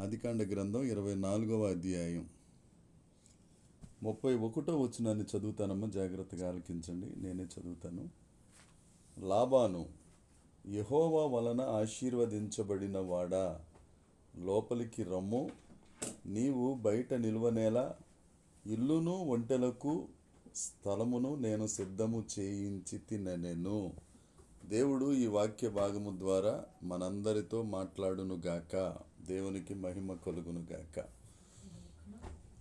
ఆదికాండ గ్రంథం 24వ అధ్యాయం 31వ వచనాన్ని చదువుతానమ్మా, జాగ్రత్తగా ఆలకించండి. నేనే చదువుతాను. లాబాను, యెహోవా వలన ఆశీర్వదించబడిన వాడా, లోపలికి రమ్ము. నీవు బయట నిలువనేలా, ఇల్లును ఒంటెలకు స్థలమును నేను సిద్ధము చేయించి తినెను. దేవుడు ఈ వాక్య భాగము ద్వారా మనందరితో మాట్లాడునుగాక. దేవునికి మహిమ కలుగునుగాక.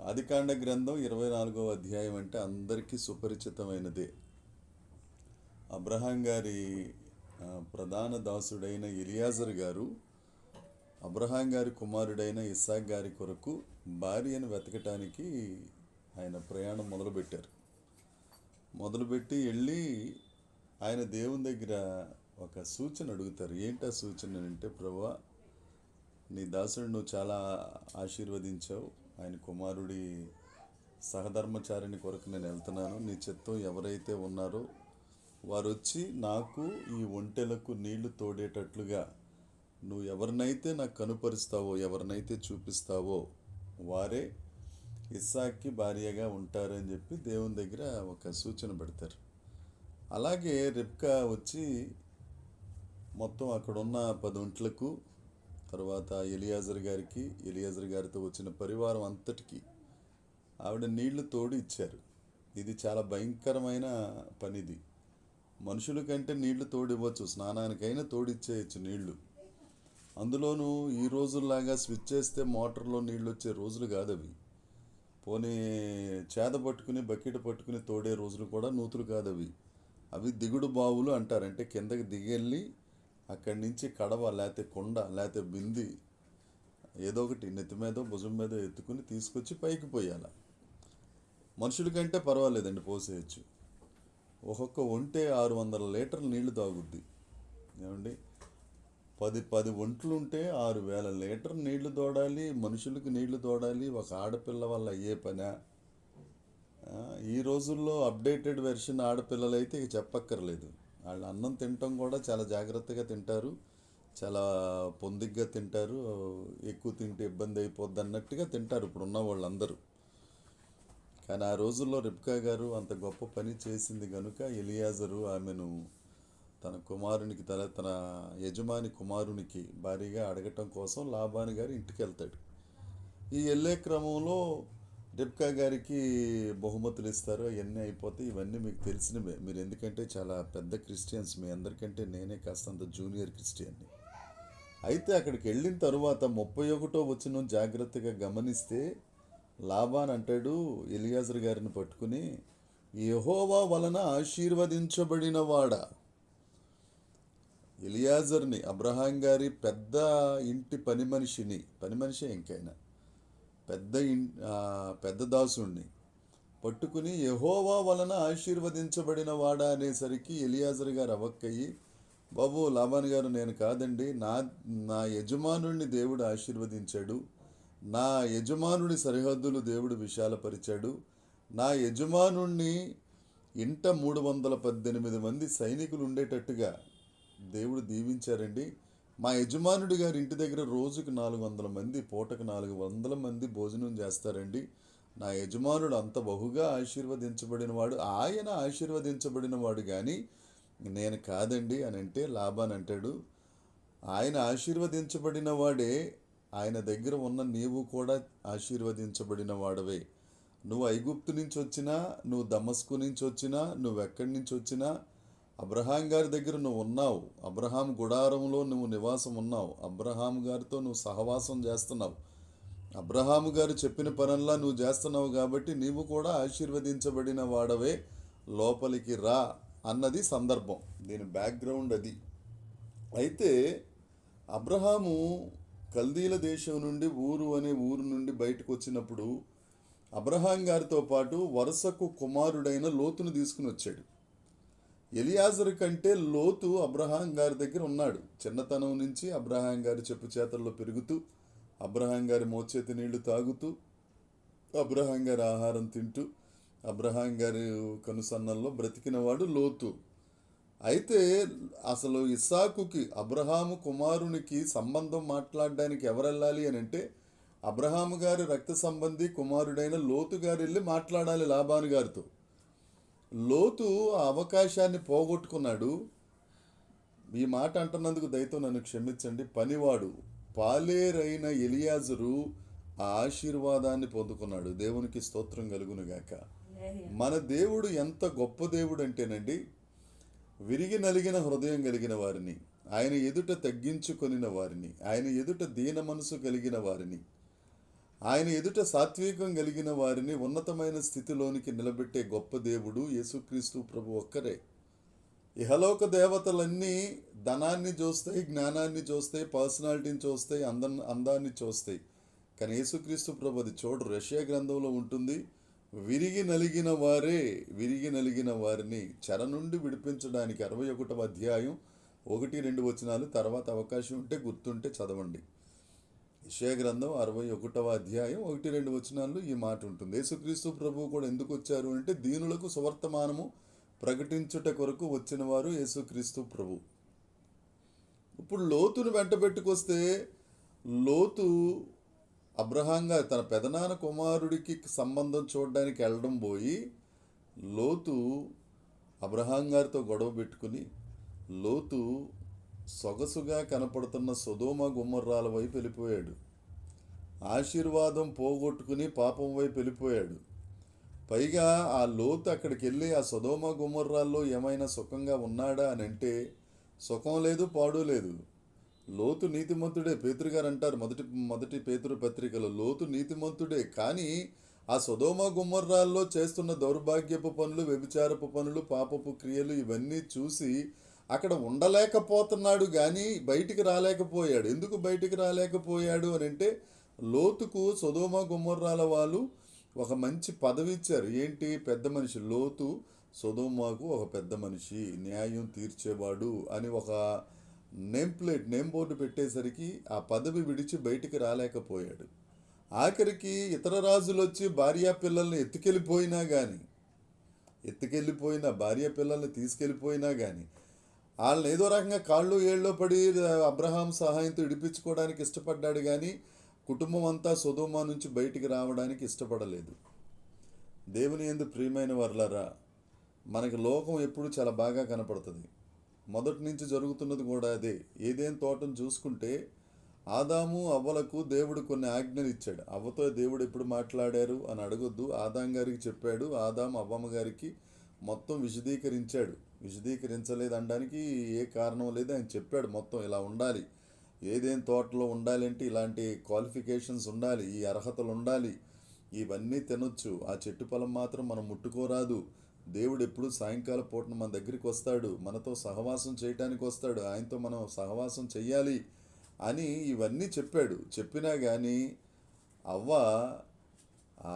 ఆదికాండ గ్రంథం 24వ అధ్యాయం అంటే అందరికీ సుపరిచితమైనదే. అబ్రహాం గారి ప్రధాన దాసుడైన ఎలియాజర్ గారు అబ్రహాం గారి కుమారుడైన ఇస్సాక్ గారి కొరకు భార్యను వెతకటానికి ఆయన ప్రయాణం మొదలుపెట్టి వెళ్ళి ఆయన దేవుని దగ్గర ఒక సూచన అడుగుతారు. ఏంటి ఆ సూచన అంటే, ప్రభువా, నీ దాసుడు నువ్వు చాలా ఆశీర్వదించావు, ఆయన కుమారుడి సహధర్మచారిని కొరకు నేను వెళ్తున్నాను. నీ చిత్తం ఎవరైతే ఉన్నారో వారు వచ్చి నాకు ఈ ఒంటెలకు నీళ్లు తోడేటట్లుగా నువ్వు ఎవరినైతే నాకు కనుపరుస్తావో, ఎవరినైతే చూపిస్తావో వారే ఇస్సాక్కి భార్యగా ఉంటారని చెప్పి దేవుని దగ్గర ఒక సూచన పెడతారు. అలాగే రిబ్కా వచ్చి మొత్తం అక్కడున్న 10 ఒంట్లకు, తర్వాత ఎలియాజర్ గారితో వచ్చిన పరివారం అంతటికి ఆవిడ నీళ్లు తోడి ఇచ్చారు. ఇది చాలా భయంకరమైన పనిది. మనుషుల కంటే నీళ్లు తోడివ్వచ్చు, స్నానానికైనా తోడిచ్చేయచ్చు నీళ్లు. అందులోనూ ఈ రోజుల్లాగా స్విచ్ చేస్తే మోటార్లో నీళ్ళు వచ్చే రోజులు కాదు అవి. పోనీ చేద పట్టుకుని బకెట్ పట్టుకుని తోడే రోజులు కూడా నూతులు కాదు అవి. అవి దిగుడు బావులు అంటారు. అంటే కిందకి దిగెళ్ళి అక్కడి నుంచి కడవ లేకపోతే కొండ లేకపోతే బింది ఏదో ఒకటి నెత్తి మీద భుజం మీద ఎత్తుకుని తీసుకొచ్చి పైకి పోయాల. మనుషుల కంటే పర్వాలేదండి, పోసేయచ్చు. ఒక్కొక్క ఒంటే 600 లీటర్ల నీళ్లు తాగుద్ది. ఏమండి, 10 ఒంట్లు ఉంటే 6000 లీటర్ నీళ్లు తోడాలి, మనుషులకు నీళ్లు తోడాలి. ఒక ఆడపిల్ల వల్ల అయ్యే పనా? ఈ రోజుల్లో అప్డేటెడ్ వెర్షన్ ఆడపిల్లలైతే ఇక చెప్పక్కర్లేదు. వాళ్ళు అన్నం తినటం కూడా చాలా జాగ్రత్తగా తింటారు, చాలా పొందిగ్గా తింటారు. ఎక్కువ తింటే ఇబ్బంది అయిపోద్ది అన్నట్టుగా తింటారు ఇప్పుడు ఉన్న వాళ్ళందరూ. కానీ ఆ రోజుల్లో రిబ్కా గారు అంత గొప్ప పని చేసింది కనుక ఎలియాజరు ఆమెను తన యజమాని కుమారునికి భారీగా అడగటం కోసం లాబాను గారి ఇంటికి వెళ్తాడు. ఈ వెళ్ళే క్రమంలో రిబ్కా గారికి బహుమతులు ఇస్తారు. అవన్నీ అయిపోతాయి. ఇవన్నీ మీకు తెలిసినవే. మీరు ఎందుకంటే చాలా పెద్ద క్రిస్టియన్స్, మీ అందరికంటే నేనే కాస్తంత జూనియర్ క్రిస్టియన్ని. అయితే అక్కడికి వెళ్ళిన తరువాత 31వ వచనం జాగ్రత్తగా గమనిస్తే లాబాన్ అంటాడు ఎలియాజర్ గారిని పట్టుకుని, యెహోవా వలన ఆశీర్వదించబడిన వాడా. ఎలియాజర్ని, అబ్రహాం గారి పెద్ద ఇంటి పని మనిషి ఇంకైనా పెద్ద దాసుణ్ణి పట్టుకుని యెహోవా వలన ఆశీర్వదించబడిన వాడా అనేసరికి ఎలియాజర్ గారు అవక్కయ్యి, బాబు లాబాన్ గారు, నేను కాదండి, నా యజమానుడిని దేవుడు ఆశీర్వదించాడు, నా యజమానుడి సరిహద్దులు దేవుడు విశాలపరిచాడు, నా యజమానుడిని ఇంట 318 మంది సైనికులు ఉండేటట్టుగా దేవుడు దీవించారండి. మా యజమానుడి గారి ఇంటి దగ్గర రోజుకు 400 మంది, పూటకు 400 మంది భోజనం చేస్తారండి. నా యజమానుడు అంత బహుగా ఆశీర్వదించబడిన వాడు, ఆయన ఆశీర్వదించబడిన వాడు కానీ నేను కాదండి అని అంటే, లాబాన్ అంటాడు, ఆయన ఆశీర్వదించబడిన వాడే, ఆయన దగ్గర ఉన్న నీవు కూడా ఆశీర్వదించబడిన వాడవే. నువ్వు ఐగుప్తు నుంచి వచ్చినా, నువ్వు దమస్కు నుంచి వచ్చినా, నువ్వెక్కడి నుంచి వచ్చినా అబ్రహాం గారి దగ్గర నువ్వు ఉన్నావు. అబ్రహాం గుడారంలో నువ్వు నివాసం ఉన్నావు. అబ్రహాం గారితో నువ్వు సహవాసం చేస్తున్నావు. అబ్రహాము గారు చెప్పిన పనుల్లా నువ్వు చేస్తున్నావు కాబట్టి నీవు కూడా ఆశీర్వదించబడిన వాడవే, లోపలికి రా అన్నది సందర్భం. దీని బ్యాక్గ్రౌండ్ అది. అయితే అబ్రహాము కల్దీల దేశం నుండి ఊరు నుండి బయటకు వచ్చినప్పుడు అబ్రహాం గారితో పాటు వరుసకు కుమారుడైన లోతును తీసుకుని వచ్చాడు. ఎలియాజర్ కంటే లోతు అబ్రహాం గారి దగ్గర ఉన్నాడు. చిన్నతనం నుంచి అబ్రహాం గారి చెప్పు చేతల్లో పెరుగుతూ, అబ్రహాం గారి మోచేతి నీళ్లు తాగుతూ, అబ్రహాం గారి ఆహారం తింటూ, అబ్రహాం గారి కనుసన్నల్లో బ్రతికినవాడు లోతు. అయితే అసలు ఇస్సాకుకి, అబ్రహాము కుమారునికి సంబంధం మాట్లాడడానికి ఎవరు వెళ్ళాలి అని అంటే అబ్రహాము గారి రక్త సంబంధి కుమారుడైన లోతు గారు వెళ్ళి మాట్లాడాలి లాబాను గారితో. లోతు ఆ అవకాశాన్ని పోగొట్టుకున్నాడు. ఈ మాట అంటున్నందుకు దయతో నన్ను క్షమించండి. పనివాడు పాలేరైన ఎలియాజరు ఆ ఆశీర్వాదాన్ని పొందుకున్నాడు. దేవునికి స్తోత్రం కలుగునుగాక. మన దేవుడు ఎంత గొప్ప దేవుడు అంటేనండి, విరిగి నలిగిన హృదయం కలిగిన వారిని, ఆయన ఎదుట తగ్గించుకొనిన వారిని, ఆయన ఎదుట దీన మనసు కలిగిన వారిని, ఆయన ఎదుట సాత్వికం కలిగిన వారిని ఉన్నతమైన స్థితిలోనికి నిలబెట్టే గొప్ప దేవుడు యేసుక్రీస్తు ప్రభు ఒక్కరే. ఇహలోక దేవతలన్నీ ధనాన్ని చూస్తాయి, జ్ఞానాన్ని చూస్తాయి, పర్సనాలిటీని చూస్తాయి, అందాన్ని చూస్తాయి. కానీ యేసుక్రీస్తు ప్రభు అది చూడరు. యెషయా గ్రంథంలో ఉంటుంది, విరిగి నలిగిన వారిని చెర నుండి విడిపించడానికి 61వ అధ్యాయం 1-2 వచనాలు తర్వాత అవకాశం ఉంటే గుర్తుంటే చదవండి. యెషయా గ్రంథం 61వ అధ్యాయం 1-2 వచనాల్లో ఈ మాట ఉంటుంది. యేసుక్రీస్తు ప్రభువు కూడా ఎందుకు వచ్చారు అంటే దీనులకు సువర్తమానము ప్రకటించుట కొరకు వచ్చిన వారు యేసుక్రీస్తు ప్రభు. ఇప్పుడు లోతును వెంట పెట్టుకొస్తే, లోతు అబ్రహాం గారు తన పెదనాన్న కుమారుడికి సంబంధం చూడడానికి వెళ్ళడం పోయి, లోతు అబ్రహాం గారితో గొడవ పెట్టుకుని, లోతు సొగసుగా కనపడుతున్న సొదొమ గొమొర్రాల వైపు వెళ్ళిపోయాడు. ఆశీర్వాదం పోగొట్టుకుని పాపం వైపు వెళ్ళిపోయాడు. పైగా ఆ లోతు అక్కడికి వెళ్ళి ఆ సొదొమ గొమొర్రాల్లో ఏమైనా సుఖంగా ఉన్నాడా అని అంటే సుఖం లేదు, పాడు లేదు. లోతు నీతిమంతుడే. పేతురు గారు అంటారు మొదటి పేతురు పత్రికలో, లోతు నీతిమంతుడే. కానీ ఆ సొదొమ గొమొర్రాల్లో చేస్తున్న దౌర్భాగ్యపు పనులు, వ్యభిచారపు పనులు, పాపపు క్రియలు ఇవన్నీ చూసి అక్కడ ఉండలేకపోతున్నాడు, కానీ బయటికి రాలేకపోయాడు. ఎందుకు బయటికి రాలేకపోయాడు అని అంటే, లోతుకు సొదొమ గొమొర్రాల వాళ్ళు ఒక మంచి పదవి ఇచ్చారు. ఏంటి? పెద్ద మనిషి. లోతు సొదొమకు ఒక పెద్ద మనిషి, న్యాయం తీర్చేవాడు అని ఒక నేమ్ బోర్డు పెట్టేసరికి ఆ పదవి విడిచి బయటికి రాలేకపోయాడు. ఆఖరికి ఇతర రాజులు వచ్చి భార్యా పిల్లల్ని ఎత్తుకెళ్ళిపోయినా భార్య పిల్లల్ని తీసుకెళ్ళిపోయినా కానీ వాళ్ళని ఏదో రకంగా కాళ్ళు ఏళ్ళలో పడి అబ్రహాం సహాయంతో ఇడిపించుకోవడానికి ఇష్టపడ్డాడు, కానీ కుటుంబం అంతా సొదొమ నుంచి బయటికి రావడానికి ఇష్టపడలేదు. దేవుని యందు ప్రియమైన వర్లారా, మనకి లోకం ఎప్పుడు చాలా బాగా కనపడుతుంది. మొదటి నుంచి జరుగుతున్నది కూడా అదే. ఏదేం తోటను చూసుకుంటే ఆదాము అవ్వలకు దేవుడు కొన్ని ఆజ్ఞలు ఇచ్చాడు. అవ్వతో దేవుడు ఎప్పుడు మాట్లాడారు అని అడగొద్దు. ఆదాం గారికి చెప్పాడు, ఆదాము అవ్వమ్మ గారికి మొత్తం విశదీకరించలేదు అనడానికి ఏ కారణం లేదు. ఆయన చెప్పాడు మొత్తం ఇలా ఉండాలి, ఏదేం తోటలో ఉండాలంటే ఇలాంటి క్వాలిఫికేషన్స్ ఉండాలి, ఈ అర్హతలు ఉండాలి, ఇవన్నీ తినొచ్చు, ఆ చెట్టు ఫలం మాత్రం మనం ముట్టుకోరాదు. దేవుడు ఎప్పుడు సాయంకాల పూటన మన దగ్గరికి వస్తాడు, మనతో సహవాసం చేయటానికి వస్తాడు, ఆయనతో మనం సహవాసం చెయ్యాలి అని ఇవన్నీ చెప్పాడు. చెప్పినా కానీ అవ్వ ఆ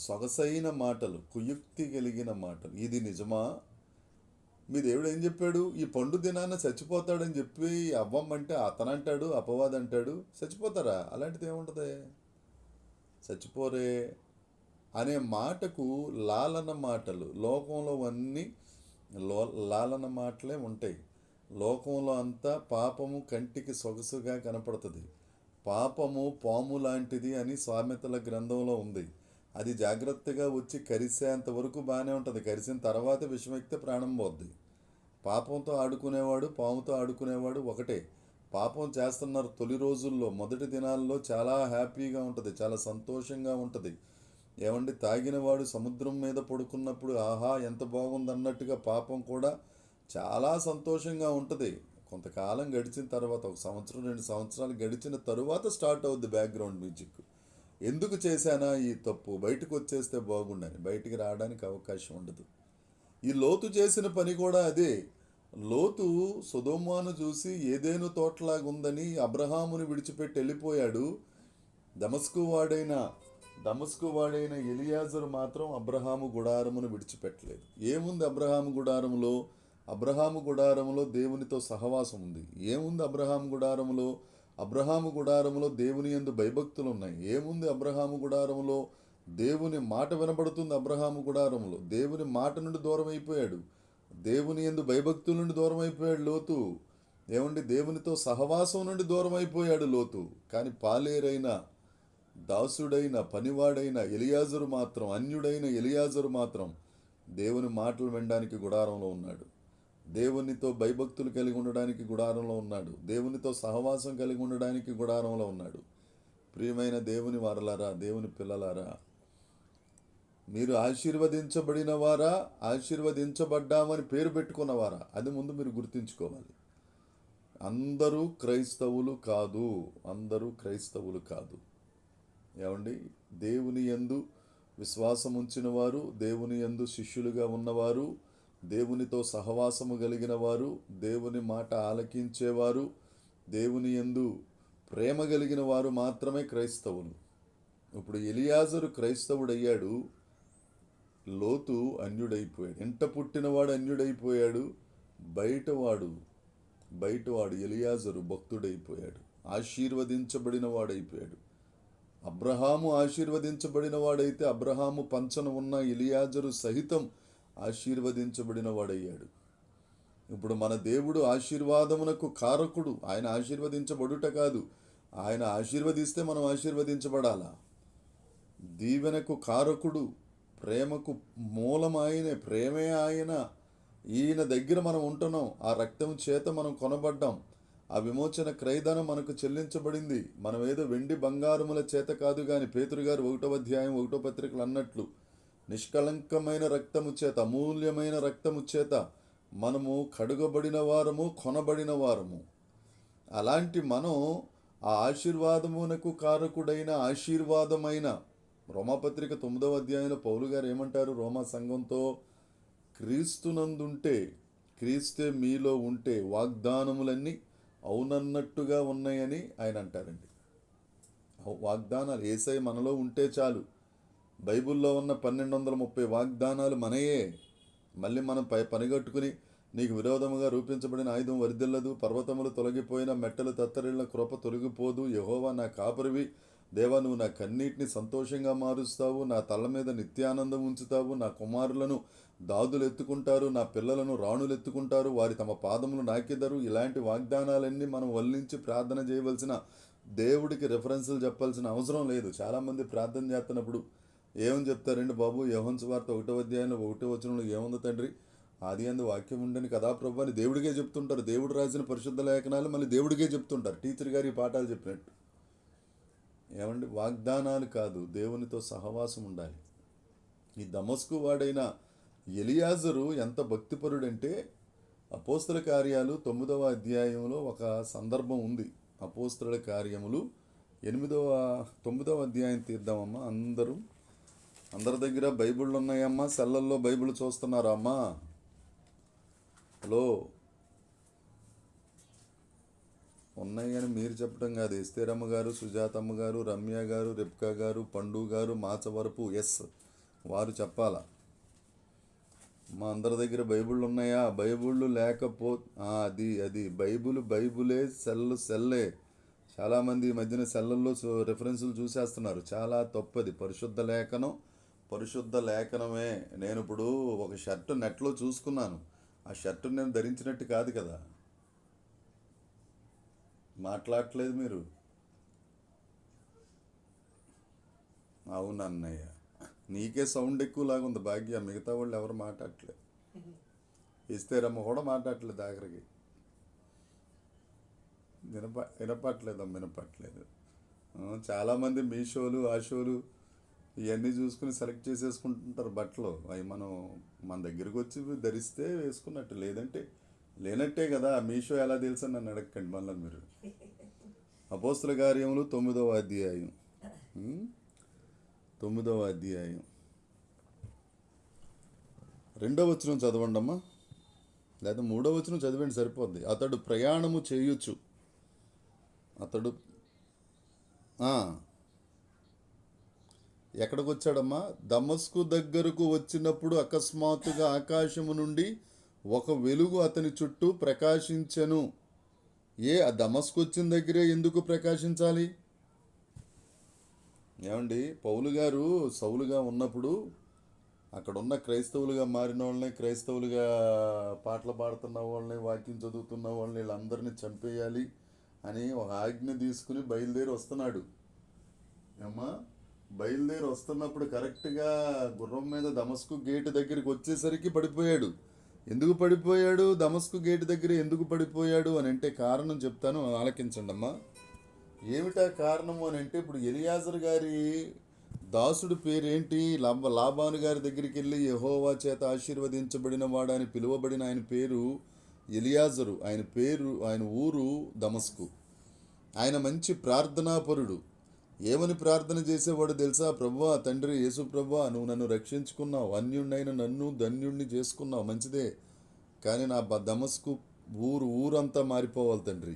సొగసైన మాటలు, కుయుక్తి కలిగిన మాటలు, ఇది నిజమా? మీ దేవుడు ఏం చెప్పాడు? ఈ పండు దినాన చచ్చిపోతాడని చెప్పి అవ్వమ్మంటే అతనంటాడు, అపవాదంటాడు. చచ్చిపోతారా? అలాంటిది ఏముంటుంది? చచ్చిపోరే అనే మాటకు లాలన మాటలు. లోకంలో అన్నీ లాలన మాటలే ఉంటాయి. లోకంలో అంతా పాపము కంటికి సొగసుగా కనపడుతుంది. పాపము పాము లాంటిది అని సామెతల గ్రంథంలో ఉంది. అది జాగ్రత్తగా వచ్చి కరిసేంత వరకు బాగానే ఉంటుంది. కరిసిన తర్వాత విషమెక్కితే ప్రాణం పోద్ది. పాపంతో ఆడుకునేవాడు, పాముతో ఆడుకునేవాడు ఒకటే. పాపం చేస్తున్నారు తొలి రోజుల్లో, మొదటి దినాల్లో చాలా హ్యాపీగా ఉంటుంది, చాలా సంతోషంగా ఉంటుంది. ఏమండి, తాగినవాడు సముద్రం మీద పడుకున్నప్పుడు ఆహా ఎంత బాగుందన్నట్టుగా పాపం కూడా చాలా సంతోషంగా ఉంటుంది. కొంతకాలం గడిచిన తర్వాత, 1 సంవత్సరం 2 సంవత్సరాలు గడిచిన తరువాత స్టార్ట్ అవుద్ది బ్యాక్గ్రౌండ్ మ్యూజిక్. ఎందుకు చేశానా ఈ తప్పు, బయటకు వచ్చేస్తే బాగుండని. బయటికి రావడానికి అవకాశం ఉండదు. ఈ లోతు చేసిన పని కూడా అదే. లోతు సొదొమను చూసి ఏదేను తోటలాగుందని అబ్రహాముని విడిచిపెట్టి వెళ్ళిపోయాడు. దమస్కు వాడైన ఎలియాజరు మాత్రం అబ్రహాము గుడారమును విడిచిపెట్టలేదు. ఏముంది అబ్రహాము గుడారములో? అబ్రహాము గుడారములో దేవునితో సహవాసం ఉంది. ఏముంది అబ్రహాము గుడారములో దేవుని యందు భయభక్తులు ఉన్నాయి. ఏముంది అబ్రహాము గుడారములో? దేవుని మాట వినబడుతుంది. అబ్రహాము గుడారములో దేవుని మాట నుండి దూరం అయిపోయాడు. దేవుని యందు భయభక్తుల నుండి దూరం అయిపోయాడు లోతు. ఏమండి, దేవునితో సహవాసం నుండి దూరం అయిపోయాడు లోతు. కానీ పాలేరైన దాసుడైన పనివాడైన ఎలియాజరు మాత్రం, అన్యుడైన ఎలియాజరు మాత్రం దేవుని మాటలు వినడానికి గుడారంలో ఉన్నాడు. దేవునితో భయభక్తులు కలిగి ఉండడానికి గుడారంలో ఉన్నాడు. దేవునితో సహవాసం కలిగి ఉండడానికి గుడారంలో ఉన్నాడు. ప్రియమైన దేవుని వారలారా, దేవుని పిల్లలారా, మీరు ఆశీర్వదించబడిన వారా, ఆశీర్వదించబడ్డామని పేరు పెట్టుకున్నవారా? అది ముందు మీరు గుర్తుంచుకోవాలి. అందరూ క్రైస్తవులు కాదు, అందరూ క్రైస్తవులు కాదు. ఏమండి, దేవుని యందు విశ్వాసం ఉంచిన వారు, దేవుని యందు శిష్యులుగా ఉన్నవారు, దేవునితో సహవాసము కలిగిన వారు, దేవుని మాట ఆలకించేవారు, దేవుని యందు ప్రేమ కలిగిన వారు మాత్రమే క్రైస్తవులు. ఇప్పుడు ఎలియాజరు క్రైస్తవుడయ్యాడు, లోతు అన్యుడైపోయాడు. ఇంట పుట్టినవాడు అన్యుడైపోయాడు, బయటవాడు ఎలియాజరు భక్తుడైపోయాడు, ఆశీర్వదించబడిన వాడైపోయాడు. అబ్రహాము ఆశీర్వదించబడిన వాడైతే అబ్రహాము పంచన ఉన్న ఎలియాజరు సహితం ఆశీర్వదించబడిన వాడయ్యాడు. ఇప్పుడు మన దేవుడు ఆశీర్వాదమునకు కారకుడు. ఆయన ఆశీర్వదించబడుట కాదు, ఆయన ఆశీర్వదిస్తే మనం ఆశీర్వదించబడాలా. దీవెనకు కారకుడు, ప్రేమకు మూలం ఆయనే, ప్రేమే ఆయన. ఈయన దగ్గర మనం ఉంటున్నాం. ఆ రక్తం చేత మనం కొనబడ్డాం. ఆ విమోచన క్రయధనం మనకు చెల్లించబడింది. మనం ఏదో వెండి బంగారముల చేత కాదు కానీ, పేతురు గారు 1వ అధ్యాయం 1వ పత్రికలు అన్నట్లు నిష్కళంకమైన రక్తము చేత, అమూల్యమైన రక్తము చేత మనము కడుగబడిన వారము, కొనబడిన వారము. అలాంటి మనం ఆ ఆశీర్వాదమునకు కారకుడైన ఆశీర్వాదమైన రోమాపత్రిక 9వ అధ్యాయంలో పౌలు గారు ఏమంటారు? రోమా సంఘంతో, క్రీస్తునందుంటే, క్రీస్తే మీలో ఉంటే వాగ్దానములన్నీ అవునన్నట్టుగా ఉన్నాయని ఆయన అంటారండి. వాగ్దానాలు యేసయ్య మనలో ఉంటే చాలు. బైబిల్లో ఉన్న 1230 వాగ్దానాలు మనయే. మళ్ళీ మనం పనిగట్టుకుని నీకు విరోధముగా రూపించబడిన ఆయుధం వర్ధిల్లదు, పర్వతములు తొలగిపోయిన మెట్టలు తత్తరిళ్ళ కృప తొలగిపోదు, యెహోవా నా కాపరివి, దేవా నువ్వు నా కన్నీటిని సంతోషంగా మారుస్తావు, నా తల మీద నిత్యానందం ఉంచుతావు, నా కుమారులను దాదులు ఎత్తుకుంటారు, నా పిల్లలను రాణులు ఎత్తుకుంటారు, వారి తమ పాదములు నాకెదరు. ఇలాంటి వాగ్దానాలన్నీ మనం వల్లించి ప్రార్థన చేయవలసిన, దేవుడికి రెఫరెన్సులు చెప్పాల్సిన అవసరం లేదు. చాలామంది ప్రార్థన చేస్తున్నప్పుడు ఏమని చెప్తారండి బాబు? యోహాను సువార్త 1వ అధ్యాయంలో 1వ వచనంలో ఏముంది తండ్రి? ఆది యందు వాక్యం ఉండని కదా ప్రభు అని దేవుడికే చెప్తుంటారు. దేవుడు రాసిన పరిశుద్ధ లేఖనాలు మళ్ళీ దేవుడికే చెప్తుంటారు, టీచర్ గారి పాఠాలు చెప్పినట్టు. ఏమండి, వాగ్దానాలు కాదు, దేవునితో సహవాసం ఉండాలి. ఈ దమస్కు వాడైన ఎలియాజరు ఎంత భక్తిపరుడంటే, అపోస్తల కార్యాలు 9వ అధ్యాయంలో ఒక సందర్భం ఉంది. అపోస్తల కార్యములు 9వ అధ్యాయం తీద్దామమ్మా. అందరి దగ్గర బైబిళ్ళు ఉన్నాయమ్మా? సెల్లల్లో బైబిల్ చూస్తున్నారా అమ్మా? హలో, ఉన్నాయని మీరు చెప్పడం కాదు. ఎస్తేరమ్మ గారు, సుజాతమ్మ గారు, రమ్య గారు, రెప్కా గారు, పండు గారు, మాచవరపు ఎస్ వారు చెప్పాలా. మా అందరి దగ్గర బైబిళ్ళు ఉన్నాయా? బైబిళ్ళు అది బైబులే, సెల్లే. చాలామంది ఈ మధ్యన సెల్లల్లో రెఫరెన్సులు చూసేస్తున్నారు. చాలా తప్పది. పరిశుద్ధ లేఖనమే. నేను ఇప్పుడు ఒక షర్టు నెట్లో చూసుకున్నాను. ఆ షర్టు నేను ధరించినట్టు కాదు కదా. మాట్లాడట్లేదు మీరు. అవునన్నయ్య, నీకే సౌండ్ ఎక్కువలాగా ఉంది భాగ్య. మిగతా వాళ్ళు ఎవరు మాట్లాడట్లేదు. ఇస్తేరమ్మ కూడా మాట్లాడట్లేదు. ఆఖరికి వినపట్లేదు. చాలామంది మీ షోలు, ఆ షోలు ఇవన్నీ చూసుకుని సెలెక్ట్ చేసేసుకుంటుంటారు బట్టలు. అవి మన దగ్గరికి వచ్చి ధరిస్తే వేసుకున్నట్టు, లేదంటే లేనట్టే కదా. మీ షో ఎలా తెలుసా నన్ను అడగండి మళ్ళీ మీరు. అపోస్తల కార్యములు 9వ అధ్యాయం 2వ వచనం చదవండి అమ్మా, లేదా 3వ వచనం చదివండి సరిపోద్ది. అతడు ప్రయాణము చేయొచ్చు. ఎక్కడికి వచ్చాడమ్మా? దమస్కు దగ్గరకు వచ్చినప్పుడు అకస్మాత్తుగా ఆకాశము నుండి ఒక వెలుగు అతని చుట్టూ ప్రకాశించెను. ఆ దమస్కు వచ్చిన దగ్గరే ఎందుకు ప్రకాశించాలి? ఏమండి, పౌలు గారు సౌలుగా ఉన్నప్పుడు అక్కడ ఉన్న క్రైస్తవులుగా మారిన వాళ్ళని, క్రైస్తవులుగా పాటలు పాడుతున్న వాళ్ళని, వాక్యం చదువుతున్న వాళ్ళని, వీళ్ళందరినీ చంపేయాలి అని ఒక ఆజ్ఞ తీసుకుని బయలుదేరి వస్తున్నాడు. అమ్మా, బయలుదేరి వస్తున్నప్పుడు కరెక్ట్గా గుర్రం మీద దమస్కు గేటు దగ్గరికి వచ్చేసరికి పడిపోయాడు. ఎందుకు పడిపోయాడు? దమస్కు గేటు దగ్గర ఎందుకు పడిపోయాడు అని అంటే కారణం చెప్తాను, ఆలకించండి అమ్మా. ఏమిటా కారణము అని అంటే, ఇప్పుడు ఎలియాజర్ గారి దాసుడి పేరేంటి? లాబాను గారి దగ్గరికి వెళ్ళి యెహోవా చేత ఆశీర్వదించబడిన వాడని పిలువబడిన ఆయన పేరు ఎలియాజరు. ఆయన ఊరు దమస్కు. ఆయన మంచి ప్రార్థనాపరుడు. ఏమని ప్రార్థన చేసేవాడు తెలుసా? ప్రభువా, తండ్రి యేసు ప్రభువా, నువ్వు నన్ను రక్షించుకున్నావు, అన్యుణ్ణైన నన్ను ధన్యుణ్ణి చేసుకున్నావు, మంచిదే. కానీ నా దమస్కు ఊరంతా మారిపోవాలి తండ్రి.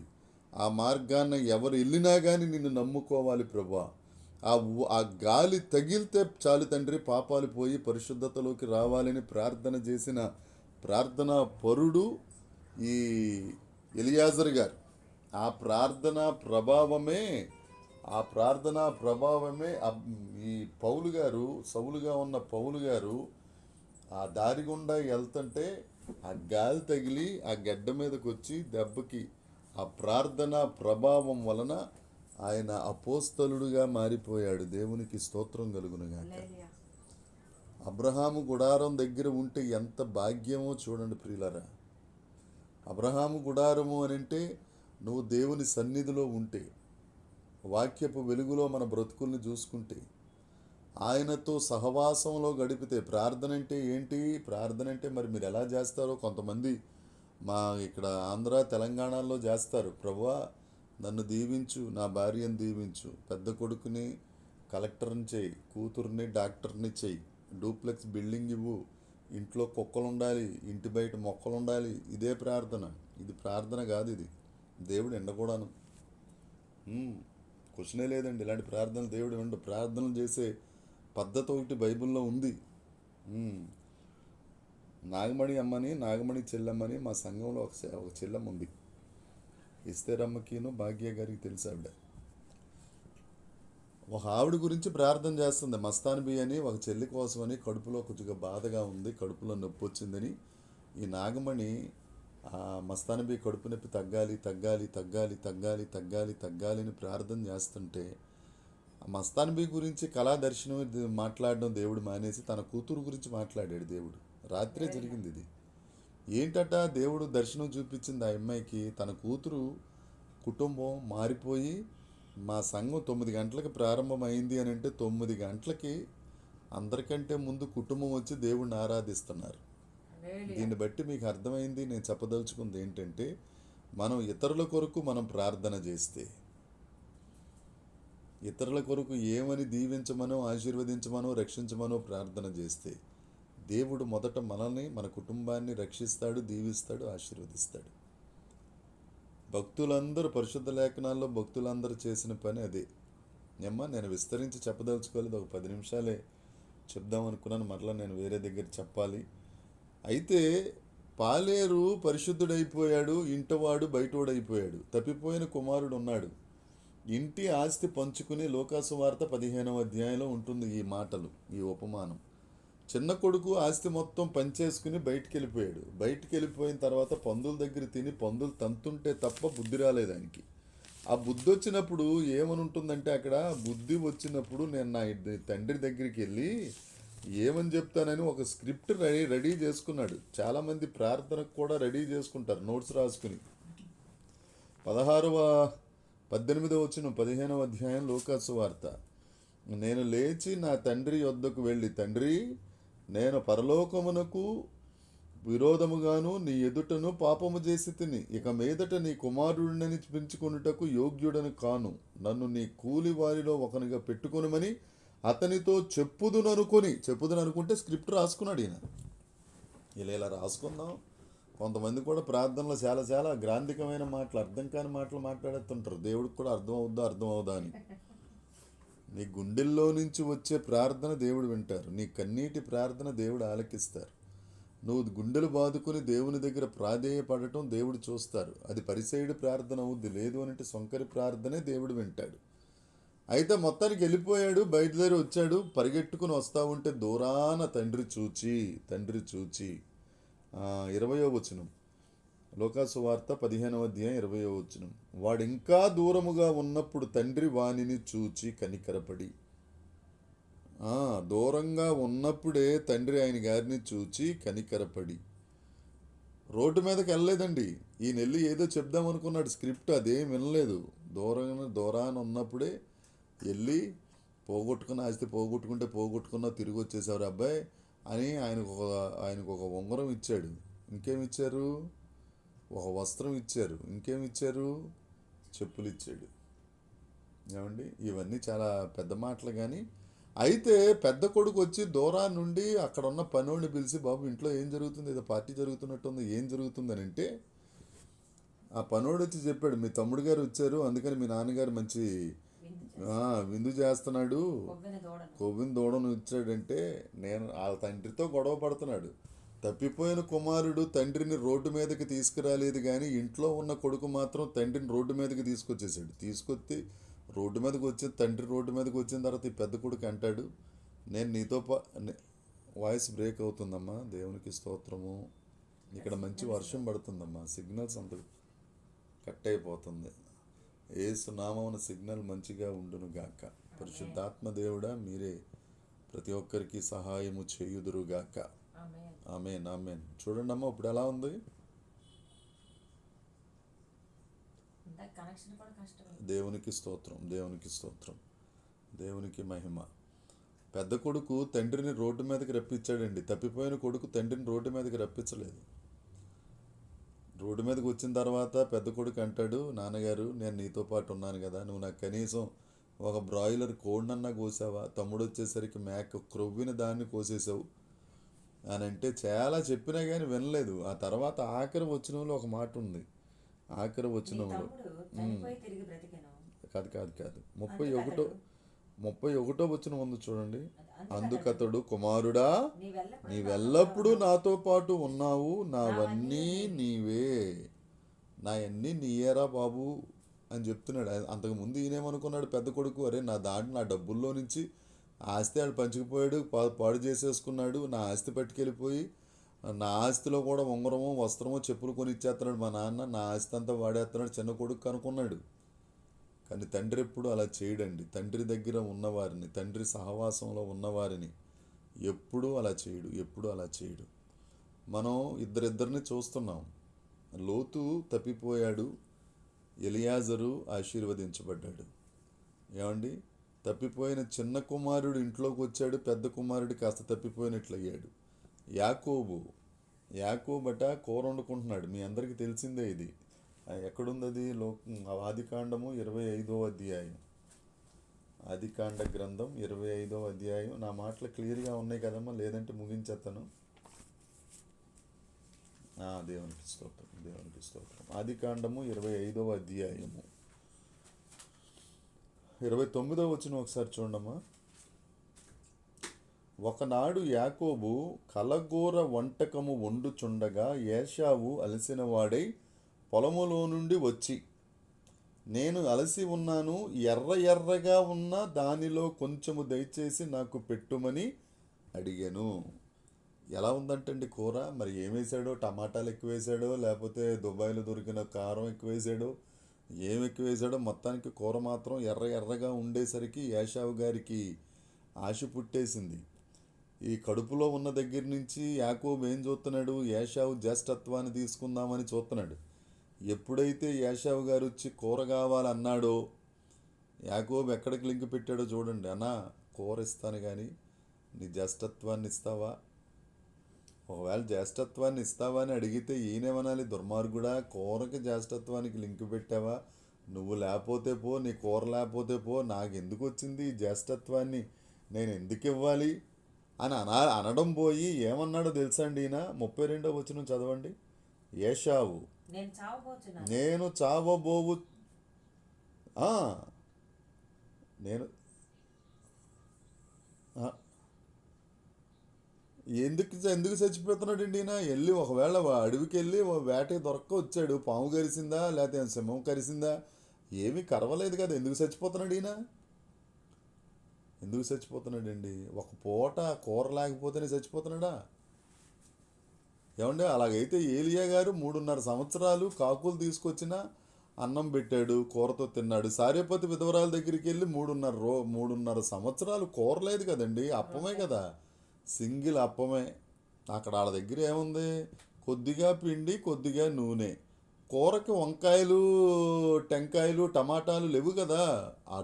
ఆ మార్గాన్ని ఎవరు వెళ్ళినా కానీ నిన్ను నమ్ముకోవాలి ప్రభువా. ఆ గాలి తగిలితే చాలు తండ్రి, పాపాలు పోయి పరిశుద్ధతలోకి రావాలని ప్రార్థన చేసిన ప్రార్థనా పరుడు ఈ ఎలియాజర్ గారు. ఆ ప్రార్థనా ప్రభావమే ఈ పౌలు గారు, సౌలుగా ఉన్న పౌలు గారు ఆ దారి గుండా వెళ్తుంటే ఆ గాలి తగిలి ఆ గడ్డ మీదకి వచ్చి దెబ్బకి ఆ ప్రార్థనా ప్రభావం వలన ఆయన అపోస్తలుడుగా మారిపోయాడు. దేవునికి స్తోత్రం కలుగునుగాక. అబ్రహాము గుడారం దగ్గర ఉంటే ఎంత భాగ్యమో చూడండి ప్రియులరా. అబ్రహాము గుడారము అని అంటే నువ్వు దేవుని సన్నిధిలో ఉంటే, వాక్యపు వెలుగులో మన బ్రతుకుల్ని చూసుకుంటే, ఆయనతో సహవాసంలో గడిపితే. ప్రార్థన అంటే ఏంటి? ప్రార్థన అంటే మరి మీరు ఎలా చేస్తారో కొంతమంది మా ఇక్కడ ఆంధ్ర తెలంగాణలో చేస్తారు. ప్రభువా, నన్ను దీవించు, నా భార్యను దీవించు, పెద్ద కొడుకుని కలెక్టర్ని చేయి, కూతుర్ని డాక్టర్ని చేయి, డూప్లెక్స్ బిల్డింగ్ ఇవ్వు, ఇంట్లో కుక్కలు ఉండాలి, ఇంటి బయట మొక్కలు ఉండాలి. ఇదే ప్రార్థన. ఇది ప్రార్థన కాదు, ఇది దేవుడు ఎండకూడాను. క్వశ్చనే లేదండి. ఇలాంటి ప్రార్థనలు దేవుడు ఎండు. ప్రార్థనలు చేసే పద్ధతి ఒకటి బైబిల్లో ఉంది. నాగమణి అమ్మని, నాగమణి చెల్లమ్మని మా సంఘంలో ఒక చెల్లమ్మ ఉంది. ఇస్తేరమ్మకిను భాగ్య గారికి తెలుసు. ఒక ఆవిడ గురించి ప్రార్థన చేస్తుంది. మస్తాన్ బి అని ఒక చెల్లి కోసమని, కడుపులో కొద్దిగా బాధగా ఉంది, కడుపులో నొప్పి వచ్చిందని. ఈ నాగమణి మస్తాన్ బి కడుపు నొప్పి తగ్గాలి తగ్గాలి తగ్గాలి తగ్గాలి తగ్గాలి తగ్గాలి అని ప్రార్థన చేస్తుంటే, మస్తాన్ బి గురించి కళా దర్శనం మాట్లాడడం దేవుడు మానేసి తన కూతురు గురించి మాట్లాడాడు దేవుడు. రాత్రే జరిగింది ఇది. ఏంటట? దేవుడు దర్శనం చూపించింది ఆ అమ్మాయికి. తన కూతురు కుటుంబం మారిపోయి, మా సంఘం 9 గంటలకు ప్రారంభమైంది అని అంటే 9 గంటలకి అందరికంటే ముందు కుటుంబం వచ్చి దేవుడిని ఆరాధిస్తున్నారు. దీన్ని బట్టి మీకు అర్థమైంది నేను చెప్పదలుచుకుంది ఏంటంటే, మనం ఇతరుల కొరకు మనం ప్రార్థన చేస్తే, ఇతరుల కొరకు ఏమని దీవించమనో, ఆశీర్వదించమనో, రక్షించమనో ప్రార్థన చేస్తే, దేవుడు మొదట మనల్ని, మన కుటుంబాన్ని రక్షిస్తాడు, దీవిస్తాడు, ఆశీర్వదిస్తాడు. భక్తులందరూ, పరిశుద్ధ లేఖనాల్లో భక్తులందరూ చేసిన పని అదే. నేను విస్తరించి చెప్పదలుచుకోలేదు. ఒక 10 నిమిషాలే చెప్దాం అనుకున్నాను. మరలా నేను వేరే దగ్గర చెప్పాలి. అయితే పాలేరు పరిశుద్ధుడైపోయాడు, ఇంటవాడు బయటోడైపోయాడు. తప్పిపోయిన కుమారుడు ఉన్నాడు. ఇంటి ఆస్తి పంచుకుని లోకాసు వార్త 15వ అధ్యాయంలో ఉంటుంది ఈ మాటలు, ఈ ఉపమానం. చిన్న కొడుకు ఆస్తి మొత్తం పంచేసుకుని బయటికి వెళ్ళిపోయిన తర్వాత పందుల దగ్గర తిని పందులు తంతుంటే తప్ప బుద్ధి రాలేదు ఆయనకి. ఆ బుద్ధి వచ్చినప్పుడు ఏమని ఉంటుందంటే, అక్కడ బుద్ధి వచ్చినప్పుడు నేను నా తండ్రి దగ్గరికి వెళ్ళి ఏమని చెప్తానని ఒక స్క్రిప్ట్ రెడీ చేసుకున్నాడు. చాలామంది ప్రార్థనకు కూడా రెడీ చేసుకుంటారు నోట్స్ రాసుకుని. 18వ వచనం 15వ అధ్యాయం లోకాసు వార్త. నేను లేచి నా తండ్రి యొద్దకు వెళ్ళి, తండ్రి, నేను పరలోకమునకు విరోధముగాను నీ ఎదుటను పాపము చేసి తిని, ఇక మీదట నీ కుమారుడిని పెంచుకొనుటకు యోగ్యుడను కాను. నన్ను నీ కూలి వారిలో ఒకనిగా పెట్టుకొనుమని అతనితో చెప్పుదుననుకుంటే స్క్రిప్ట్ రాసుకున్నాడు ఈయన. ఇలా రాసుకుందాం. కొంతమంది కూడా ప్రార్థనలో చాలా చాలా గ్రాంధికమైన మాటలు, అర్థం కాని మాటలు మాట్లాడుతుంటారు. దేవుడికి కూడా అర్థం అవుద్దా అని. నీ గుండెల్లో నుంచి వచ్చే ప్రార్థన దేవుడు వింటారు. నీ కన్నీటి ప్రార్థన దేవుడు ఆలకిస్తారు. నువ్వు గుండెలు బాదుకుని దేవుని దగ్గర ప్రాధేయపడటం దేవుడు చూస్తారు. అది పరిసైడు ప్రార్థన అవుద్ది. లేదు అంటే సొంకరి ప్రార్థనే దేవుడు వింటాడు. అయితే మొత్తానికి వెళ్ళిపోయాడు, బయలుదేరి వచ్చాడు. పరిగెట్టుకుని వస్తూ ఉంటే దూరాన తండ్రి చూచి 20వ వచనం లోకాసు వార్త 15వ అధ్యాయం 20వ వచనం. వాడు ఇంకా దూరముగా ఉన్నప్పుడు తండ్రి వానిని చూచి కనికరపడి దూరంగా ఉన్నప్పుడే తండ్రి ఆయన గారిని చూచి కనికరపడి, రోడ్డు మీదకి వెళ్ళలేదండి. ఈయన వెళ్ళి ఏదో చెప్దాం అనుకున్నాడు, స్క్రిప్ట్ అదేం వినలేదు. దూరాన ఉన్నప్పుడే వెళ్ళి, ఆస్తి పోగొట్టుకున్నా తిరిగి వచ్చేసారు అబ్బాయి అని ఆయనకు ఒక ఉంగరం ఇచ్చాడు. ఇంకేమిచ్చారు? ఒక వస్త్రం ఇచ్చారు. ఇంకేమిచ్చారు? చెప్పులు ఇచ్చాడు. ఏమండి, ఇవన్నీ చాలా పెద్ద మాటలు. కానీ అయితే పెద్ద కొడుకు వచ్చి దూరాన్ని నుండి అక్కడ ఉన్న పనోడిని పిలిచి, బాబు ఇంట్లో ఏం జరుగుతుంది, ఏదో పార్టీ జరుగుతున్నట్టుంది, ఏం జరుగుతుందని అంటే, ఆ పనోడు వచ్చి చెప్పాడు, మీ తమ్ముడు గారు వచ్చారు, అందుకని మీ నాన్నగారు మంచి విందు చేస్తున్నాడు, కొవ్విన దూడను ఇచ్చాడంటే, నేను వాళ్ళ తండ్రితో గొడవ పడుతున్నాడు. తప్పిపోయిన కుమారుడు తండ్రిని రోడ్డు మీదకి తీసుకురాలేదు, కానీ ఇంట్లో ఉన్న కొడుకు మాత్రం తండ్రిని రోడ్డు మీదకి తీసుకొచ్చేసాడు. తీసుకొచ్చి తండ్రి రోడ్డు మీదకి వచ్చిన తర్వాత ఈ పెద్ద కొడుకు అంటాడు, నేను నీతో వాయిస్ బ్రేక్ అవుతుందమ్మా, దేవునికి స్తోత్రము. ఇక్కడ మంచి వర్షం పడుతుందమ్మా, సిగ్నల్స్ అంత కట్ అయిపోతుంది. యేసు నామమున సిగ్నల్ మంచిగా ఉండును గాక. పరిశుద్ధాత్మ దేవుడా, మీరే ప్రతి ఒక్కరికి సహాయము చేయుదురు గాక. ఆమేన్, ఆమేన్. చూడండి అమ్మా, ఇప్పుడు ఎలా ఉంది? దేవునికి స్తోత్రం, దేవునికి స్తోత్రం, దేవునికి మహిమ. పెద్ద కొడుకు తండ్రిని రోడ్డు మీదకి రప్పించాడండి. తప్పిపోయిన కొడుకు తండ్రిని రోడ్డు మీదకి రప్పించలేదు. రోడ్డు మీదకి వచ్చిన తర్వాత పెద్ద కొడుకు అంటాడు, నాన్నగారు నేను నీతో పాటు ఉన్నాను కదా, నువ్వు నాకు కనీసం ఒక బ్రాయిలర్ కోడినన్నా కోసావా? తమ్ముడు వచ్చేసరికి మేక క్రొవ్విన దాన్ని కోసేసావు అని అంటే చాలా చెప్పినా కానీ వినలేదు. ఆ తర్వాత ఆఖరి వచనంలో ఒక మాట ఉంది. ఆఖరి వచనంలో కాదు కాదు కాదు 31వ వచనం ఉంది చూడండి. అందుకతడు, కుమారుడా నీవెల్లప్పుడూ నాతో పాటు ఉన్నావు, నావన్నీ నీవే, నాయన్నీ నీయేరా బాబు అని చెప్తున్నాడు. అంతకుముందు ఈయనేమనుకున్నాడు పెద్ద కొడుకు, అరే నా డబ్బుల్లో నుంచి ఆస్తి ఆడు పంచుకుపోయాడు, పాడు చేసేసుకున్నాడు, నా ఆస్తి పట్టుకెళ్ళిపోయి నా ఆస్తిలో కూడా ఉంగరము వస్త్రము చెప్పులు కొని ఇచ్చేస్తున్నాడు మా నాన్న, నా ఆస్తి అంతా వాడేస్తున్నాడు చిన్న కొడుకు అనుకున్నాడు. కానీ తండ్రి ఎప్పుడు అలా చేయడండి. తండ్రి దగ్గర ఉన్నవారిని, తండ్రి సహవాసంలో ఉన్నవారిని ఎప్పుడూ అలా చేయడు. మనం ఇద్దరిని చూస్తున్నాం. లోతు తప్పిపోయాడు, ఎలియాజరు ఆశీర్వదించబడ్డాడు. ఏమండి, తప్పిపోయిన చిన్న కుమారుడు ఇంట్లోకి వచ్చాడు, పెద్ద కుమారుడు కాస్త తప్పిపోయినట్లయ్యాడు. యాకోబట కూర వండుకుంటున్నాడు. మీ అందరికీ తెలిసిందే ఇది. ఎక్కడుంది అది? ఆదికాండము 25వ అధ్యాయం. ఆదికాండ గ్రంథం 25వ అధ్యాయం. నా మాటలు క్లియర్గా ఉన్నాయి కదమ్మా, లేదంటే ముగించేస్తాను. దేవునికి స్తోత్రం, దేవునికి స్తోత్రం. ఆదికాండము 25వ అధ్యాయము 29వ వచనం ఒకసారి చూడమ్మా. ఒకనాడు యాకోబు కలగూర వంటకము వండుచుండగా ఏశావు అలసినవాడై పొలములో నుండి వచ్చి, నేను అలసి ఉన్నాను, ఎర్రగా ఉన్న దానిలో కొంచెము దయచేసి నాకు పెట్టుమని అడిగాను. ఎలా ఉందంటండి కూర? మరి ఏమేసాడో, టమాటాలు ఎక్కువ వేసాడో, లేకపోతే దుబాయ్లో దొరికిన కారం ఎక్కువ వేసాడో, ఏం ఎక్కువ వేసాడో, మొత్తానికి కూర మాత్రం ఎర్రగా ఉండేసరికి ఏశావు గారికి ఆశ పుట్టేసింది. ఈ కడుపులో ఉన్న దగ్గర నుంచి యాకోబు ఏం చూస్తున్నాడు? ఏశావు జ్యేష్ఠత్వాన్ని తీసుకుందామని చూస్తున్నాడు. ఎప్పుడైతే ఏశావు గారు వచ్చి కూర కావాలన్నాడో, యాకోబు ఎక్కడికి లింక్ పెట్టాడో చూడండి. అన్నా కూర ఇస్తాను కానీ నీ జ్యేష్ఠత్వాన్ని ఇస్తావా? ఒకవేళ జ్యేష్ఠత్వాన్ని ఇస్తావా అని అడిగితే ఈయనేమనాలి? దుర్మార్గుడా, కూరకి జ్యేష్ఠత్వానికి లింక్ పెట్టావా? నువ్వు లేకపోతే పో, నీ కూర లేకపోతే పో, నాకు ఎందుకు వచ్చింది ఈ జ్యేష్ఠత్వాన్ని, నేను ఎందుకు ఇవ్వాలి అని అనడం పోయి ఏమన్నాడో తెలుసా అండి ఈయన? 32వ వచనం చదవండి. ఏశావు, నేను చావబోవు నేను ఎందుకు చచ్చిపోతున్నాడండి ఈయన? వెళ్ళి ఒకవేళ అడవికి వెళ్ళి వేటకి దొరక్క వచ్చాడు, పాము కరిసిందా లేకపోతే సింహం కరిసిందా? ఏమీ కరవలేదు కదా, ఎందుకు చచ్చిపోతున్నాడు ఈయన? ఎందుకు చచ్చిపోతున్నాడండి? ఒక పూట కూర లేకపోతేనే చచ్చిపోతున్నాడా? ఏమండి, అలాగైతే ఏలియా గారు 3.5 సంవత్సరాలు కాకులు తీసుకొచ్చిన అన్నం పెట్టాడు, కూరతో తిన్నాడు. సారేపతి విధవరాల దగ్గరికి వెళ్ళి 3.5 సంవత్సరాలు కూర లేదు కదండి, అప్పమే కదా, సింగిల్ అప్పమే. అక్కడ వాళ్ళ దగ్గర ఏముంది, కొద్దిగా పిండి కొద్దిగా నూనె. కూరకి వంకాయలు, టెంకాయలు, టమాటాలు లేవు కదా. ఆ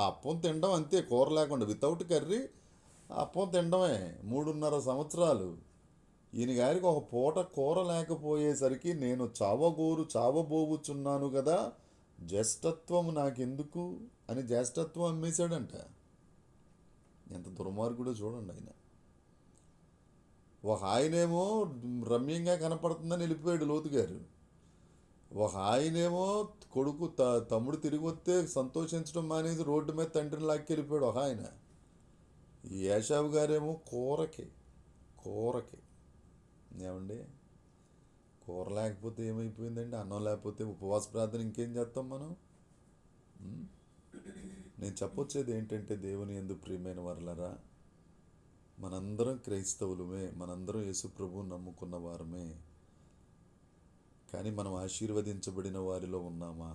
అప్పం తినడం అంతే, కూర లేకుండా, వితౌట్ కర్రీ అప్పం తినడమే 3.5 సంవత్సరాలు. ఈయన గారికి ఒక పూట కూర లేకపోయేసరికి నేను చావబోవుచున్నాను కదా, జ్యేష్ఠత్వం నాకెందుకు అని జ్యేష్ఠత్వం అమ్మేశాడంట. ఎంత దుర్మార్గుడో చూడండి ఆయన. ఒక ఆయనేమో రమ్యంగా కనపడుతుందని వెళ్ళిపోయాడు లోతు గారు. ఒక ఆయనేమో కొడుకు తమ్ముడు తిరిగి వస్తే సంతోషించడం మానేసి రోడ్డు మీద తండ్రిని లాక్కెళ్ళిపోయాడు ఒక ఆయన. ఈ ఏషావు గారేమో కూరకి ఏమండి, కూర లేకపోతే ఏమైపోయిందండి, అన్నం లేకపోతే ఉపవాస ప్రార్థన ఇంకేం చేస్తాం మనం. నేను చెప్పొచ్చేది ఏంటంటే, దేవుని యందు ప్రియమైన వారలారా, మనందరం క్రైస్తవులమే, మనందరం యేసు ప్రభువుని నమ్ముకున్న వారమే. కానీ మనం ఆశీర్వదించబడిన వారిలో ఉన్నామా?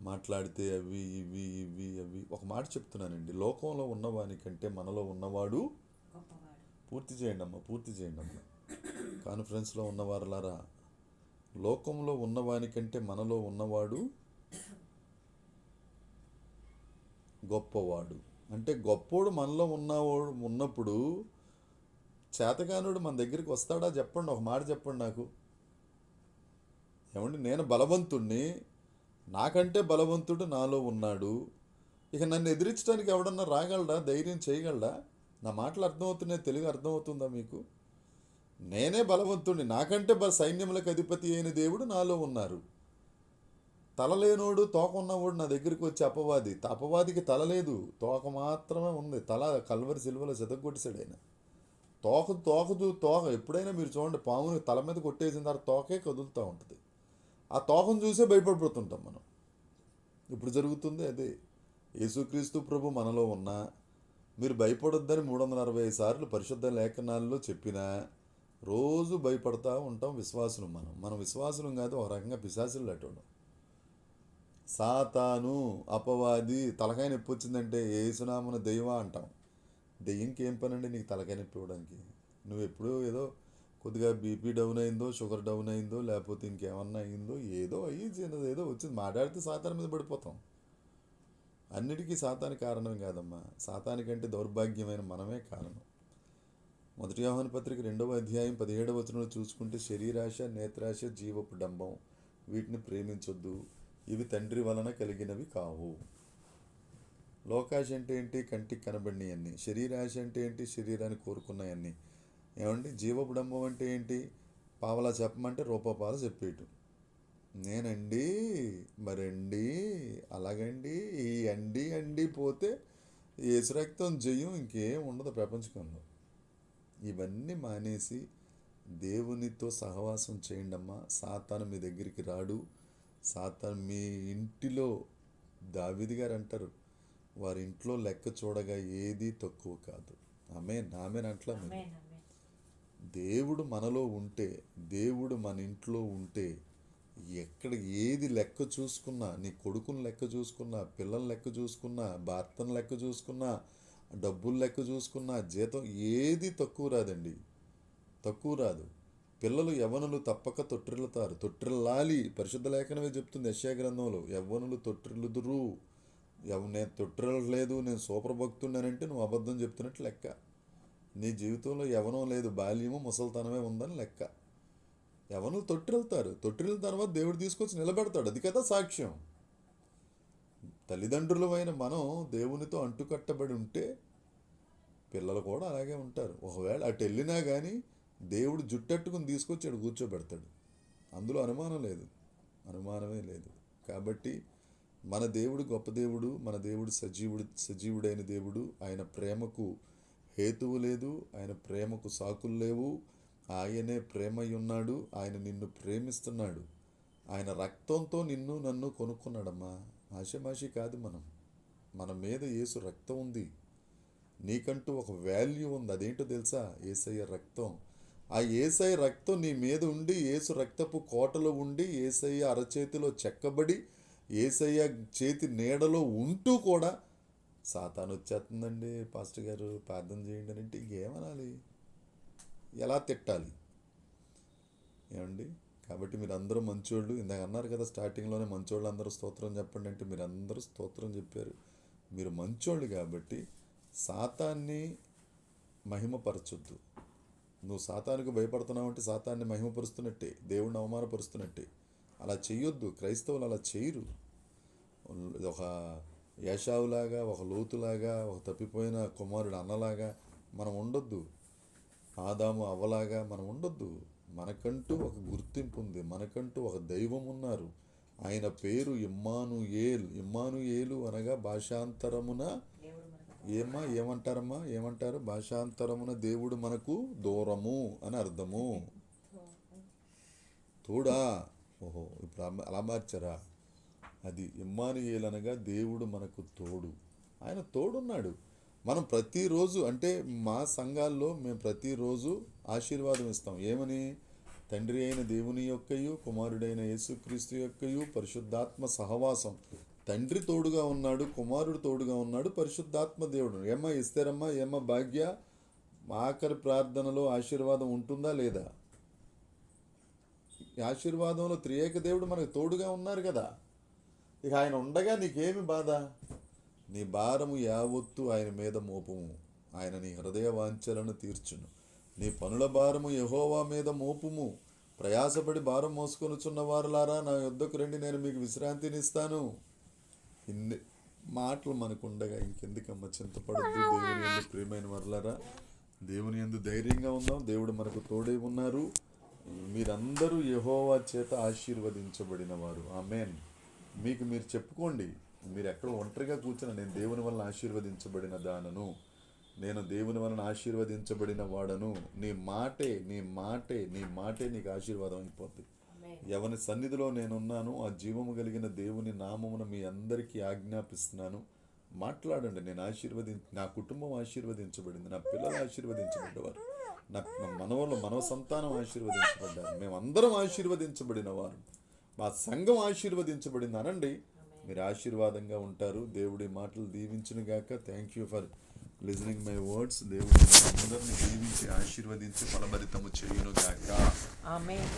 మాట్లాడితే అవి ఇవి ఇవి అవి. ఒక మాట చెప్తున్నానండి, లోకంలో ఉన్నవానికంటే మనలో ఉన్నవాడు, పూర్తి చేయండి అమ్మా, కాన్ఫరెన్స్లో ఉన్నవారులారా, లోకంలో ఉన్నవానికంటే మనలో ఉన్నవాడు గొప్పవాడు. అంటే గొప్పోడు మనలో ఉన్నప్పుడు చేతగానుడు మన దగ్గరికి వస్తాడా చెప్పండి, ఒక మాట చెప్పండి నాకు. ఏమండి, నేను బలవంతుణ్ణి, నాకంటే బలవంతుడు నాలో ఉన్నాడు. ఇక నన్ను ఎదిరించడానికి ఎవడన్నా రాగలడా, ధైర్యం చేయగలడా? నా మాటలు అర్థమవుతున్నాయి, తెలుగు అర్థమవుతుందా మీకు? నేనే బలవంతుణ్ణి, నాకంటే సైన్యములకు అధిపతి అయిన దేవుడు నాలో ఉన్నారు. తలలేనోడు తోక ఉన్నవాడు నా దగ్గరికి వచ్చి అపవాదికి తల లేదు, తోక మాత్రమే ఉంది. తల కల్వరి సిలువలో చెదగొట్టేశాడు ఆయన. తోక ఎప్పుడైనా మీరు చూడండి, పాముని తల మీద కొట్టేసిన తర్వాత తోకే కదులుతూ ఉంటుంది. ఆ తోకను చూసే భయపడిపోతుంటాం మనం. ఇప్పుడు జరుగుతుంది అదే. యేసుక్రీస్తు ప్రభు మనలో ఉన్నా మీరు భయపడొద్దని 365 సార్లు పరిశుద్ధ లేఖనాల్లో చెప్పినా రోజు భయపడతా ఉంటాం. విశ్వాసులు మనం విశ్వాసులం కాదు, ఒక రకంగా పిశాచులు అటోడు. సాతాను, అపవాది, తలకాయ నొప్పి వచ్చిందంటే ఏసునామన దెయ్యమా అంటాం. దెయ్యంకి ఏం పనండి నీకు తలకాయ నొప్పి ఇవ్వడానికి? నువ్వు ఎప్పుడూ ఏదో కొద్దిగా బీపీ డౌన్ అయిందో, షుగర్ డౌన్ అయిందో, లేకపోతే ఇంకేమన్నా అయిందో, ఏదో ఏదో వచ్చింది, మాట్లాడితే సాతాను మీద పడిపోతాం. అన్నిటికీ సాతాను కారణం కాదమ్మా, సాతానికంటే దౌర్భాగ్యమైన మనమే కారణం. 1 యోహాను పత్రిక 2వ అధ్యాయం 17వ వచనంలో చూసుకుంటే, శరీరాశ, నేత్రాశ, జీవపు డంబం, వీటిని ప్రేమించొద్దు, ఇవి తండ్రి వలన కలిగినవి కావు. లోకాశ అంటే ఏంటి? కంటికి కనబడినవన్నీ. శరీరాశ అంటే ఏంటి? శరీరాన్ని కోరుకున్నాయన్నీ. ఏమండి, జీవపు డంబం అంటే ఏంటి? పావలా చెప్పమంటే రూపాయలు చెప్పేయటం. నేనండి, మరండి, అలాగండి, ఈ అండి పోతే యేసు రక్తం జయం, ఇంకేం ఉండదు ప్రపంచకంలో. ఇవన్నీ మానేసి దేవునితో సహవాసం చేయండి అమ్మా. సాతాను మీ దగ్గరికి రాడు. సాతాను మీ ఇంటిలో, దావీదు గారు అంటారు, వారి ఇంట్లో లెక్క చూడగా ఏది తక్కువ కాదు. ఆమేన్ అంటలా మీరు. దేవుడు మనలో ఉంటే, దేవుడు మన ఇంట్లో ఉంటే, ఎక్కడ ఏది లెక్క చూసుకున్నా, నీ కొడుకుని లెక్క చూసుకున్నా, పిల్లల లెక్క చూసుకున్నా, భర్తను లెక్క చూసుకున్నా, డబ్బులు లెక్క చూసుకున్నా, జీతం ఏది తక్కువ రాదండి, తక్కువ రాదు. పిల్లలు యవ్వనులు తప్పక తొట్టిల్లుతారు, తొట్టిల్లాలి. పరిశుద్ధ లేఖనమే చెప్తుంది యెషయా గ్రంథంలో, యవ్వనులు తొట్టిల్లుదురు. నేను తొట్టిల్లలేదు, నేను సూపర్ భక్తుడినంటే నువ్వు అబద్ధం చెప్తున్నట్టు లెక్క. నీ జీవితంలో యవ్వనం లేదు, బాల్యము ముసలితనమే ఉందని లెక్క. యవ్వనులు తొట్టిల్లుతారు, తొట్టిల్లిన తర్వాత దేవుడు తీసుకొచ్చి నిలబెడతాడు. అది కదా సాక్ష్యం. తల్లిదండ్రులమైన మనం దేవునితో అంటుకట్టబడి ఉంటే పిల్లలు కూడా అలాగే ఉంటారు. ఒకవేళ అటు వెళ్ళినా కానీ దేవుడు జుట్టట్టుకుని తీసుకొచ్చాడు, కూర్చోబెడతాడు. అందులో అనుమానమే లేదు. కాబట్టి మన దేవుడు గొప్ప దేవుడు, మన దేవుడు సజీవుడైన దేవుడు. ఆయన ప్రేమకు హేతువు లేదు, ఆయన ప్రేమకు సాకులు లేవు. ఆయనే ప్రేమై ఉన్నాడు, ఆయన నిన్ను ప్రేమిస్తున్నాడు. ఆయన రక్తంతో నిన్ను నన్ను కొనుక్కున్నాడమ్మా, ఆషమాషి కాదు. మన మీద యేసు రక్తం ఉంది. నీకంటూ ఒక వాల్యూ ఉంది, అదేంటో తెలుసా? యేసయ్య రక్తం. ఆ యేసయ్య రక్తం నీ మీద ఉండి, యేసు రక్తపు కోటలో ఉండి, యేసయ్య అరచేతిలో చెక్కబడి, యేసయ్య చేతి నీడలో ఉంటూ కూడా సాతాను వచ్చేస్తుందండి పాస్టర్ గారు ప్రార్థన చేయండి అని అంటే ఇంకేమనాలి? ఎలా తిట్టాలి? ఏమండి? కాబట్టి మీరు అందరూ మంచోళ్ళు. ఇందాక అన్నారు కదా స్టార్టింగ్లోనే, మంచోళ్ళు అందరూ స్తోత్రం చెప్పండి అంటే మీరు అందరూ స్తోత్రం చెప్పారు. మీరు మంచోళ్ళు కాబట్టి సాతాన్ని మహిమపరచొద్దు. నువ్వు సాతానికి భయపడుతున్నావు అంటే సాతాన్ని మహిమపరుస్తున్నట్టే, దేవుడిని అవమానపరుస్తున్నట్టే. అలా చెయ్యొద్దు. క్రైస్తవులు అలా చేయరు. ఒక ఏషావులాగా, ఒక లోతులాగా, ఒక తప్పిపోయిన కుమారుడు అన్నలాగా మనం ఉండొద్దు. ఆదాము అవ్వలాగా మనం ఉండొద్దు. మనకంటూ ఒక గుర్తింపు ఉంది, మనకంటూ ఒక దైవం ఉన్నారు. ఆయన పేరు ఇమ్మానుయేల్. ఇమ్మానుయేలు అనగా భాషాంతరమున ఏమంటారు భాషాంతరమున దేవుడు మనకు దూరము అని అర్థము. తోడా, ఓహో ఇప్పుడు అలా మార్చారా? అది ఇమ్మానుయేల్ అనగా దేవుడు మనకు తోడు. ఆయన తోడున్నాడు. మనం ప్రతిరోజు అంటే మా సంఘాల్లో మేము ప్రతిరోజు ఆశీర్వాదం ఇస్తాం. ఏమని? తండ్రి అయిన దేవుని యొక్కయు, కుమారుడైన యేసుక్రీస్తు యొక్కయు, పరిశుద్ధాత్మ సహవాసం. తండ్రి తోడుగా ఉన్నాడు, కుమారుడు తోడుగా ఉన్నాడు, పరిశుద్ధాత్మ దేవుడు. ఏమ్మా ఇస్తారమ్మా? ఏమ్మా భాగ్య? ఆఖరి ప్రార్థనలో ఆశీర్వాదం ఉంటుందా లేదా? ఆశీర్వాదంలో త్రియేక దేవుడు మనకు తోడుగా ఉన్నారు కదా. ఇక ఆయన ఉండగా నీకేమి బాధ? నీ భారము యావత్తు ఆయన మీద మోపము, ఆయన నీ హృదయ వాంఛలను తీర్చును. నీ పనుల భారము యెహోవా మీద మోపుము. ప్రయాసపడి భారం మోసుకొనుచున్న వారులారా నా యొద్దకు రండి, నేను మీకు విశ్రాంతినిస్తాను. ఇన్ని మాటలు మనకు ఉండగా ఇంకెందుకమ్మ చింతపడద్దు. దేవుని యందు ప్రియమైన వారులారా, దేవుని యందు ధైర్యంగా ఉందాం. దేవుడు మనకు తోడై ఉన్నారు. మీరందరూ యెహోవా చేత ఆశీర్వదించబడిన వారు. ఆమేన్. మీకు మీరు చెప్పుకోండి. మీరు ఎక్కడ ఒంటరిగా కూర్చున్నా, నేను దేవుని వలన ఆశీర్వదించబడిన దానను, నేను దేవుని వలన ఆశీర్వదించబడిన వాడను. నీ మాటే నీకు ఆశీర్వాదం అయిపోద్ది. ఎవరి సన్నిధిలో నేనున్నాను, ఆ జీవము కలిగిన దేవుని నామమున మీ అందరికీ ఆజ్ఞాపిస్తున్నాను. మాట్లాడండి. నేను నా కుటుంబం ఆశీర్వదించబడింది, నా పిల్లలు ఆశీర్వదించబడ్డవారు, నా మనవ సంతానం ఆశీర్వదించబడ్డారు, మేమందరం ఆశీర్వదించబడిన వారు, మా సంఘం ఆశీర్వదించబడింది అనండి. మీరు ఆశీర్వాదంగా ఉంటారు. దేవుడి మాటలు దీవించును గాక. Thank you for listening my words. దేవుడు అందరిని దీవించి ఆశీర్వదించి ఫలభరితము చేయును గాక. ఆమేన్.